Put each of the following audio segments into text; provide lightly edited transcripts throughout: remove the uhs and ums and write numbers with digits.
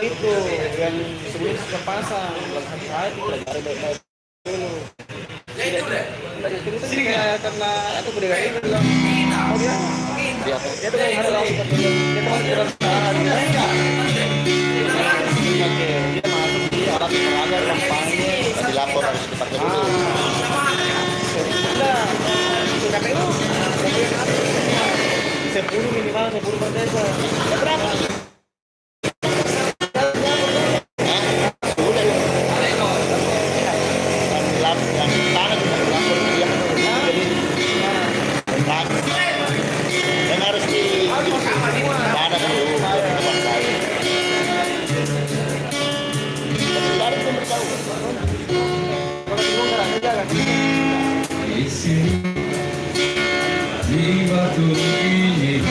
itu yang sebelum terpasang dalam hati-hati pelajari baik-baik dulu. Tidak cerita sih kayak karena aku pendengar itu bilang, oh dia tuh yang harus langsung dia tuh masih dalam tahan dia masuk di alat olahraga kampanye dilapor harus dipakai dulu. sudah KPU 10 minimal 10 per desa ya berapa Di sini di batu ini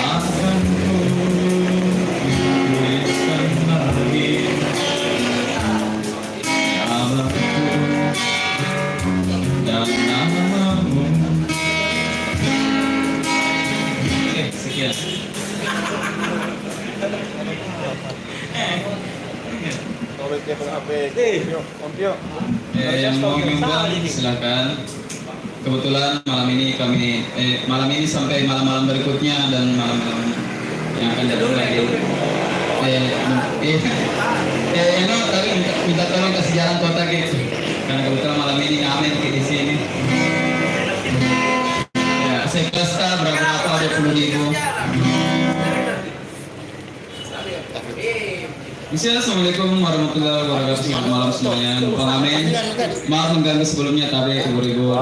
akan tuliskan lagi namaku dan namamu. Oke, sekian. Yang mau nyumbang silakan. Kebetulan malam ini sampai malam-malam berikutnya dan malam-malam yang akan datang lagi. Tapi minta tolong kasih jalan kota gitu. Karena kebetulan malam ini ngamen di sini. Ya, saya kasta berapa 20.000. Assalamualaikum warahmatullahi wabarakatuh. Selamat malam semuanya. Pengamen, maaf mengganggu sebelumnya tapi 2000.